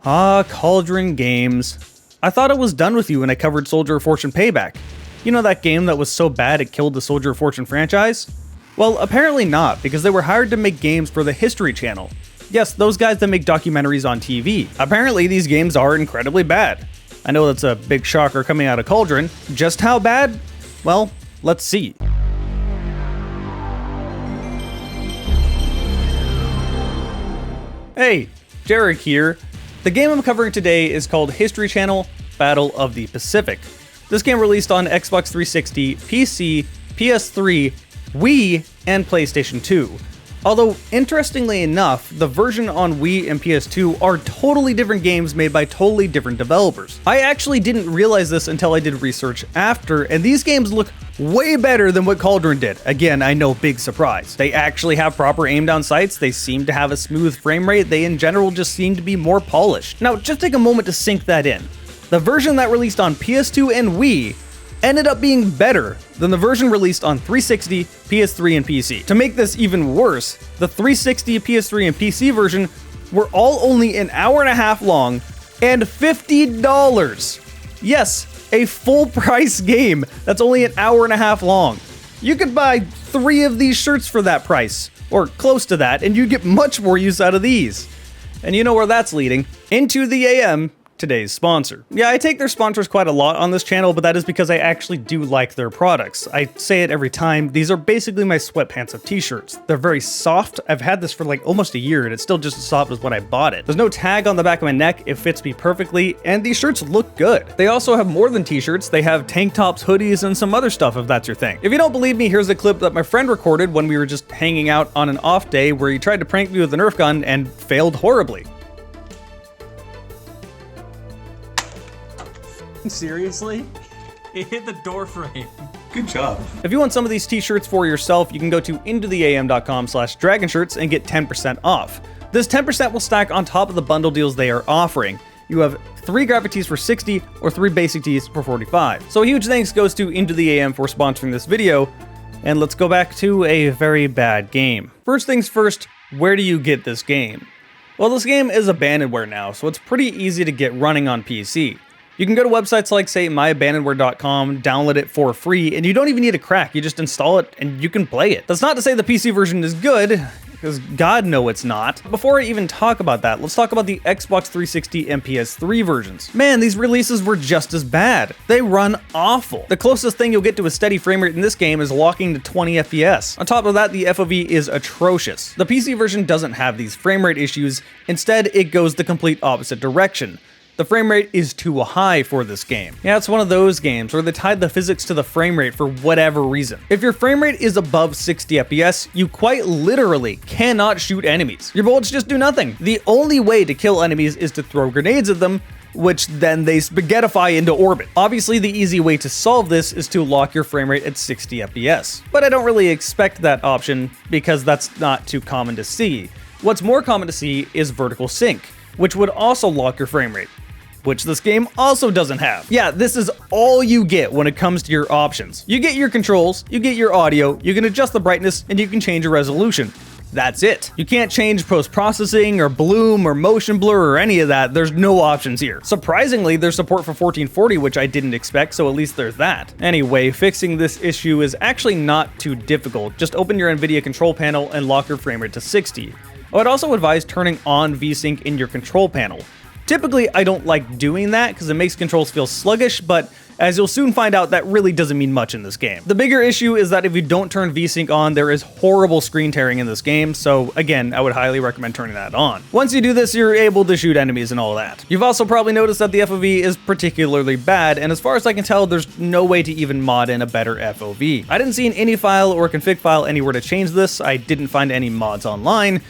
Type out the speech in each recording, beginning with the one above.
Ah, Cauldron Games. I thought it was done with you when I covered Soldier of Fortune Payback. You know that game that was so bad it killed the Soldier of Fortune franchise? Well, apparently not, because they were hired to make games for the History Channel. Yes, those guys that make documentaries on TV. Apparently these games are incredibly bad. I know that's a big shocker coming out of Cauldron. Just how bad? Well, let's see. Hey, Jarek here. The game I'm covering today is called History Channel Battle of the Pacific. This game released on Xbox 360, PC, PS3, Wii, and PlayStation 2. Although, interestingly enough, the version on Wii and PS2 are totally different games made by totally different developers. I actually didn't realize this until I did research after, and these games look way better than what Cauldron did. Again, I know, big surprise. They actually have proper aim down sights, they seem to have a smooth frame rate, they in general just seem to be more polished. Now, just take a moment to sink that in. The version that released on PS2 and Wii ended up being better than the version released on 360, PS3, and PC. To make this even worse, the 360, PS3, and PC version were all only an hour and a half long and $50. Yes, a full price game that's only an hour and a half long. You could buy 3 of these shirts for that price, or close to that, and you'd get much more use out of these. And you know where that's leading? IntoTheAM, today's sponsor. Yeah, I take their sponsors quite a lot on this channel, but that is because I actually do like their products. I say it every time, these are basically my sweatpants of t-shirts. They're very soft. I've had this for like almost a year and it's still just as soft as when I bought it. There's no tag on the back of my neck, it fits me perfectly, and these shirts look good. They also have more than t-shirts, they have tank tops, hoodies, and some other stuff if that's your thing. If you don't believe me, here's a clip that my friend recorded when we were just hanging out on an off day where he tried to prank me with a Nerf gun and failed horribly. Seriously? It hit the door frame. Good job. If you want some of these t-shirts for yourself, you can go to IntoTheAM.com/dragonshirts and get 10% off. This 10% will stack on top of the bundle deals they are offering. You have 3 graphic tees for 60 or 3 basic tees for 45. So a huge thanks goes to IntoTheAM for sponsoring this video, and let's go back to a very bad game. First things first, where do you get this game? Well, this game is abandonware now, so it's pretty easy to get running on PC. You can go to websites like, say, myabandonware.com, download it for free, and you don't even need a crack, you just install it and you can play it. That's not to say the PC version is good, because God no it's not. Before I even talk about that, let's talk about the Xbox 360 and PS3 versions. Man, these releases were just as bad. They run awful. The closest thing you'll get to a steady frame rate in this game is locking to 20 FPS. On top of that, the FOV is atrocious. The PC version doesn't have these frame rate issues, instead it goes the complete opposite direction. The frame rate is too high for this game. Yeah, it's one of those games where they tied the physics to the frame rate for whatever reason. If your frame rate is above 60 FPS, you quite literally cannot shoot enemies. Your bullets just do nothing. The only way to kill enemies is to throw grenades at them, which then they spaghettify into orbit. Obviously, the easy way to solve this is to lock your frame rate at 60 FPS. But I don't really expect that option because that's not too common to see. What's more common to see is vertical sync, which would also lock your frame rate, which this game also doesn't have. Yeah, this is all you get when it comes to your options. You get your controls, you get your audio, you can adjust the brightness, and you can change your resolution. That's it. You can't change post-processing or bloom or motion blur or any of that. There's no options here. Surprisingly, there's support for 1440, which I didn't expect, so at least there's that. Anyway, fixing this issue is actually not too difficult. Just open your NVIDIA control panel and lock your frame rate to 60. I would also advise turning on VSync in your control panel. Typically, I don't like doing that because it makes controls feel sluggish, but as you'll soon find out, that really doesn't mean much in this game. The bigger issue is that if you don't turn VSync on, there is horrible screen tearing in this game, so again, I would highly recommend turning that on. Once you do this, you're able to shoot enemies and all that. You've also probably noticed that the FOV is particularly bad, and as far as I can tell, there's no way to even mod in a better FOV. I didn't see an ini file or config file anywhere to change this, I didn't find any mods online,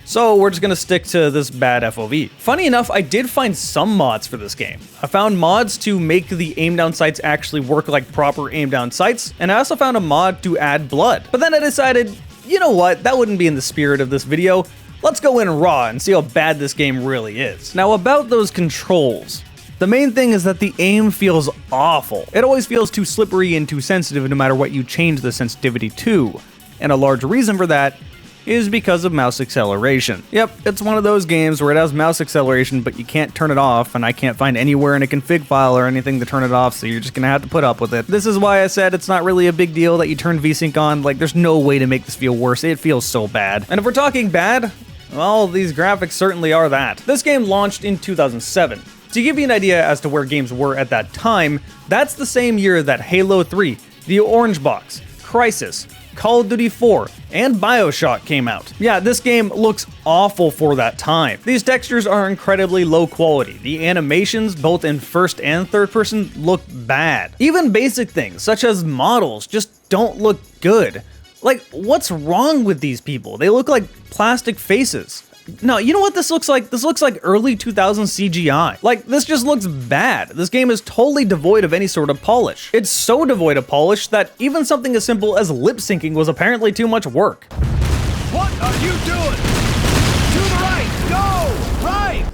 so we're just gonna stick to this bad FOV. Funny enough, I did find some mods for this game. I found mods to make the aim down sights actually work like proper aim down sights, and I also found a mod to add blood. But then I decided, you know what, that wouldn't be in the spirit of this video. Let's go in raw and see how bad this game really is. Now about those controls. The main thing is that the aim feels awful. It always feels too slippery and too sensitive no matter what you change the sensitivity to. And a large reason for that is because of mouse acceleration. Yep, it's one of those games where it has mouse acceleration, but you can't turn it off, and I can't find anywhere in a config file or anything to turn it off, so you're just gonna have to put up with it. This is why I said it's not really a big deal that you turn VSync on. Like, there's no way to make this feel worse. It feels so bad. And if we're talking bad, well, these graphics certainly are that. This game launched in 2007. To give you an idea as to where games were at that time, that's the same year that Halo 3, The Orange Box, Crysis, Call of Duty 4, and BioShock came out. Yeah, this game looks awful for that time. These textures are incredibly low quality. The animations, both in first and third person, look bad. Even basic things, such as models, just don't look good. Like, what's wrong with these people? They look like plastic faces. No, you know what this looks like? This looks like early 2000s CGI. Like, this just looks bad. This game is totally devoid of any sort of polish. It's so devoid of polish that even something as simple as lip syncing was apparently too much work. What are you doing? To the right! Go! Right!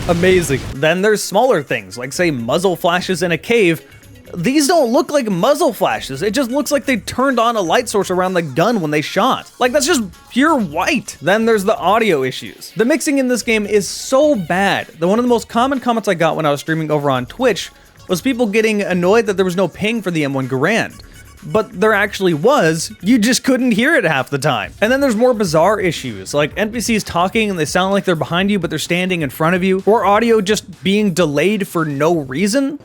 Amazing. Then there's smaller things, like say muzzle flashes in a cave. These don't look like muzzle flashes, it just looks like they turned on a light source around the gun when they shot. Like, that's just pure white. Then there's the audio issues. The mixing in this game is so bad that one of the most common comments I got when I was streaming over on Twitch was people getting annoyed that there was no ping for the M1 Garand. But there actually was, you just couldn't hear it half the time. And then there's more bizarre issues, like NPCs talking and they sound like they're behind you but they're standing in front of you, or audio just being delayed for no reason.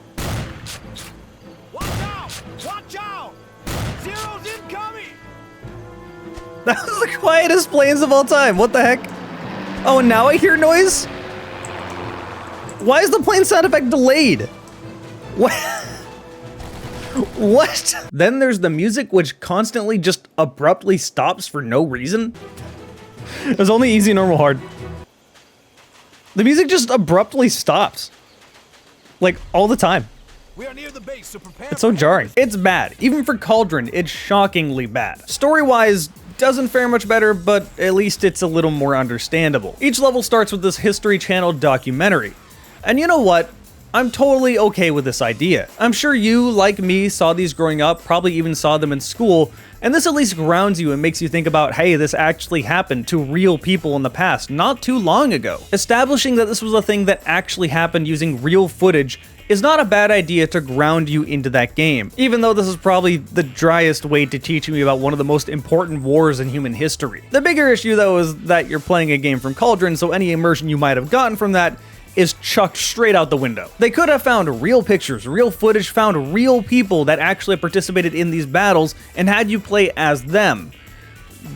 That was the quietest planes of all time. What the heck? Oh, and now I hear noise? Why is the plane sound effect delayed? What? What? Then there's the music, which constantly just abruptly stops for no reason. There's only easy, normal, hard. The music just abruptly stops. Like, all the time. We are near the base, so prepare. It's so jarring. It's bad. Even for Cauldron, it's shockingly bad. Story-wise, doesn't fare much better, but at least it's a little more understandable. Each level starts with this History Channel documentary. And you know what? I'm totally okay with this idea. I'm sure you, like me, saw these growing up, probably even saw them in school, and this at least grounds you and makes you think about, hey, this actually happened to real people in the past, not too long ago. Establishing that this was a thing that actually happened using real footage is not a bad idea to ground you into that game, even though this is probably the driest way to teach me about one of the most important wars in human history. The bigger issue, though, is that you're playing a game from Cauldron, so any immersion you might have gotten from that is chucked straight out the window. They could have found real pictures, real footage, found real people that actually participated in these battles, and had you play as them.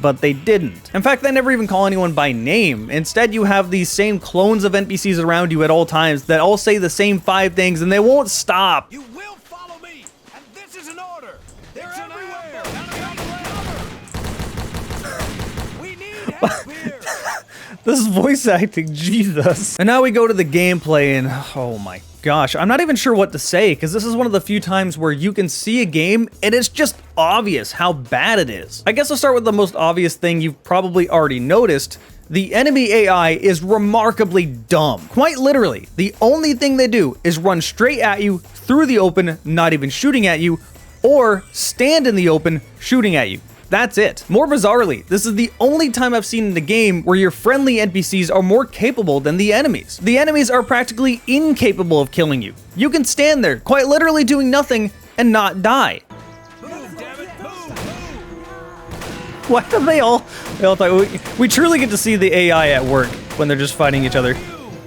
But they didn't. In fact, they never even call anyone by name. Instead, you have these same clones of NPCs around you at all times that all say the same 5 things and they won't stop. You will follow me, and this is an order. They're everywhere. We need help here. This is voice acting, Jesus. And now we go to the gameplay and oh my gosh, I'm not even sure what to say because this is one of the few times where you can see a game and it's just obvious how bad it is. I guess I'll start with the most obvious thing you've probably already noticed. The enemy AI is remarkably dumb. Quite literally, the only thing they do is run straight at you through the open, not even shooting at you, or stand in the open, shooting at you. That's it. More bizarrely, this is the only time I've seen in the game where your friendly NPCs are more capable than the enemies. The enemies are practically incapable of killing you. You can stand there, quite literally doing nothing, and not die. Move, damn it, move. Why do they all talk? We truly get to see the AI at work when they're just fighting each other.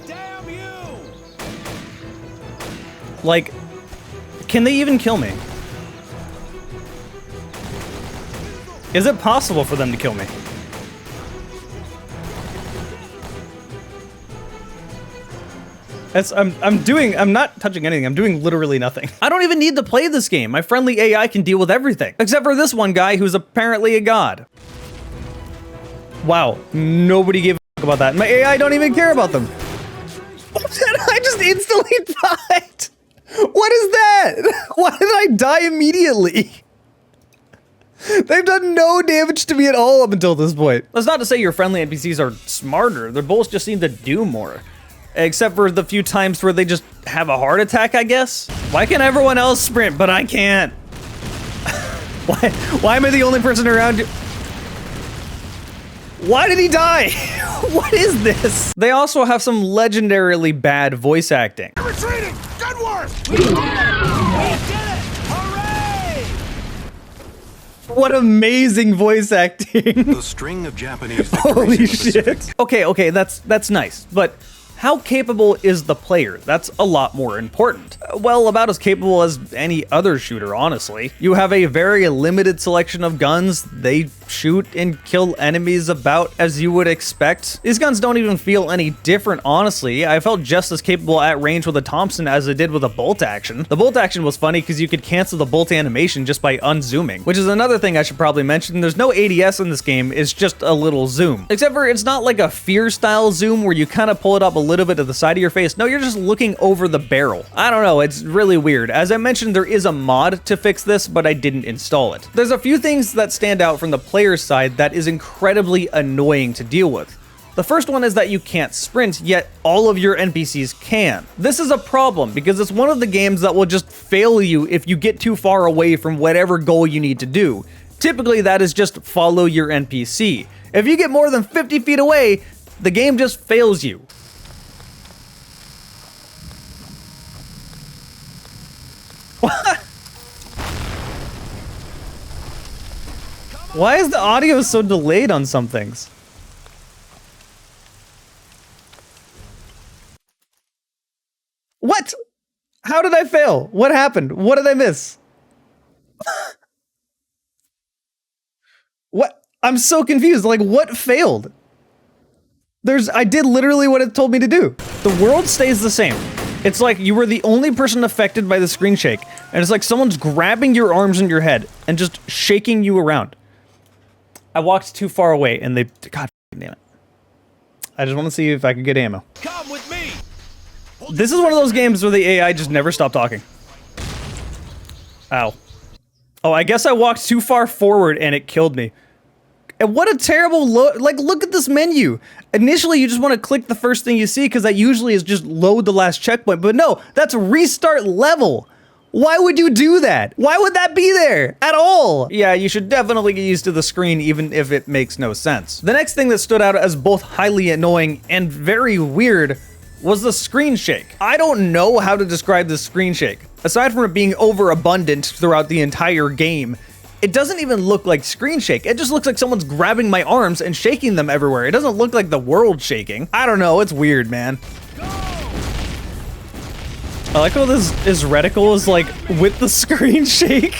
Damn you. Like, can they even kill me? Is it possible for them to kill me? I'm not touching anything. I'm doing literally nothing. I don't even need to play this game. My friendly AI can deal with everything. Except for this one guy who's apparently a god. Wow, nobody gave a fuck about that. My AI don't even care about them. I just instantly died. What is that? Why did I die immediately? They've done no damage to me at all up until this point. That's not to say your friendly NPCs are smarter. Their bullets just seem to do more. Except for the few times where they just have a heart attack, I guess. Why can everyone else sprint, but I can't? Why am I the only person around you? Why did he die? What is this? They also have some legendarily bad voice acting. Retreating! Good work! We did it! We did it! Hooray! What amazing voice acting. The string of Japanese Holy victories in the shit. Pacific. Okay, that's nice, but how capable is the player? That's a lot more important. Well, about as capable as any other shooter, honestly. You have a very limited selection of guns. They shoot and kill enemies about as you would expect. These guns don't even feel any different, honestly. I felt just as capable at range with a Thompson as I did with a bolt action. The bolt action was funny because you could cancel the bolt animation just by unzooming, which is another thing I should probably mention. There's no ADS in this game, it's just a little zoom. Except for it's not like a Fear style zoom where you kind of pull it up a little bit to the side of your face. No, you're just looking over the barrel. I don't know, it's really weird. As I mentioned, there is a mod to fix this, but I didn't install it. There's a few things that stand out from the player's side that is incredibly annoying to deal with. The first one is that you can't sprint, yet all of your NPCs can. This is a problem because it's one of the games that will just fail you if you get too far away from whatever goal you need to do. Typically, that is just follow your NPC. If you get more than 50 feet away, the game just fails you. Why is the audio so delayed on some things? What? How did I fail? What happened? What did I miss? What? I'm so confused. Like, what failed? I did literally what it told me to do. The world stays the same. It's like you were the only person affected by the screen shake, and it's like someone's grabbing your arms and your head and just shaking you around. I walked too far away and God damn it. I just want to see if I can get ammo. Come with me! This is one of those games where the AI just never stopped talking. Ow. Oh, I guess I walked too far forward and it killed me. And what a terrible look at this menu. Initially, you just want to click the first thing you see because that usually is just load the last checkpoint. But no, that's restart level. Why would you do that? Why would that be there at all? Yeah, you should definitely get used to the screen even if it makes no sense. The next thing that stood out as both highly annoying and very weird was the screen shake. I don't know how to describe the screen shake. Aside from it being overabundant throughout the entire game, it doesn't even look like screen shake. It just looks like someone's grabbing my arms and shaking them everywhere. It doesn't look like the world shaking. I don't know, it's weird, man. I like how this reticle is like with the screen shake.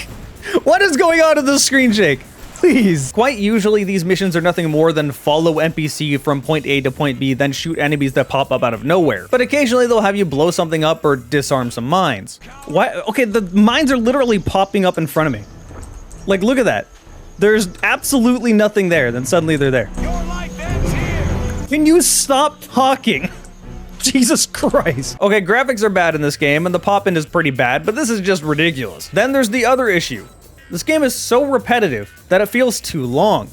What is going on in the screen shake? Please. Quite usually these missions are nothing more than follow NPC from point A to point B, then shoot enemies that pop up out of nowhere. But occasionally they'll have you blow something up or disarm some mines. Why? Okay, the mines are literally popping up in front of me. Like, look at that. There's absolutely nothing there, then suddenly they're there. Your life ends here! Can you stop talking? Jesus Christ. Okay, graphics are bad in this game, and the pop-in is pretty bad, but this is just ridiculous. Then there's the other issue. This game is so repetitive that it feels too long.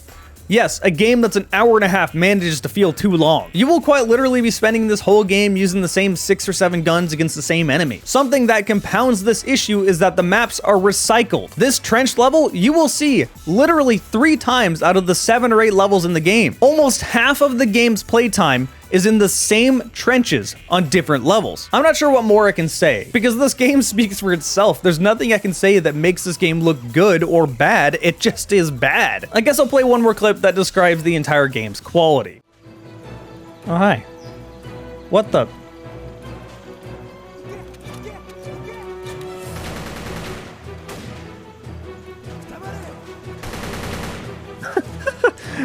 Yes, a game that's an hour and a half manages to feel too long. You will quite literally be spending this whole game using the same 6 or 7 guns against the same enemy. Something that compounds this issue is that the maps are recycled. This trench level, you will see literally 3 times out of the 7 or 8 levels in the game. Almost half of the game's playtime is in the same trenches on different levels. I'm not sure what more I can say, because this game speaks for itself. There's nothing I can say that makes this game look good or bad, it just is bad. I guess I'll play one more clip that describes the entire game's quality. Oh, hi. What the?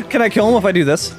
Can I kill him if I do this?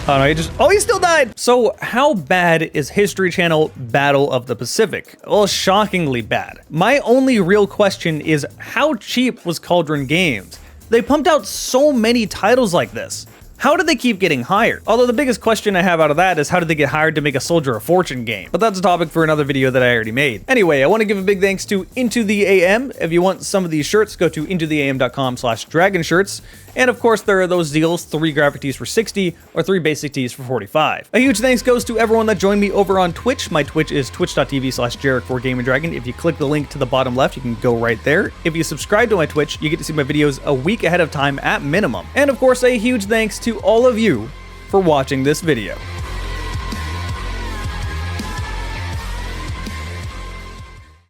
Oh no, he still died! So how bad is History Channel Battle of the Pacific? Well, shockingly bad. My only real question is how cheap was Cauldron Games? They pumped out so many titles like this. How did they keep getting hired? Although the biggest question I have out of that is how did they get hired to make a Soldier of Fortune game? But that's a topic for another video that I already made. Anyway, I want to give a big thanks to IntoTheAM. If you want some of these shirts, go to IntoTheAM.com/dragonshirts. And of course, there are those deals, 3 graphic tees for 60 or 3 basic tees for 45. A huge thanks goes to everyone that joined me over on Twitch. My Twitch is twitch.tv/Jarek4GameandDragon. If you click the link to the bottom left, you can go right there. If you subscribe to my Twitch, you get to see my videos a week ahead of time at minimum. And of course, a huge thanks to all of you for watching this video.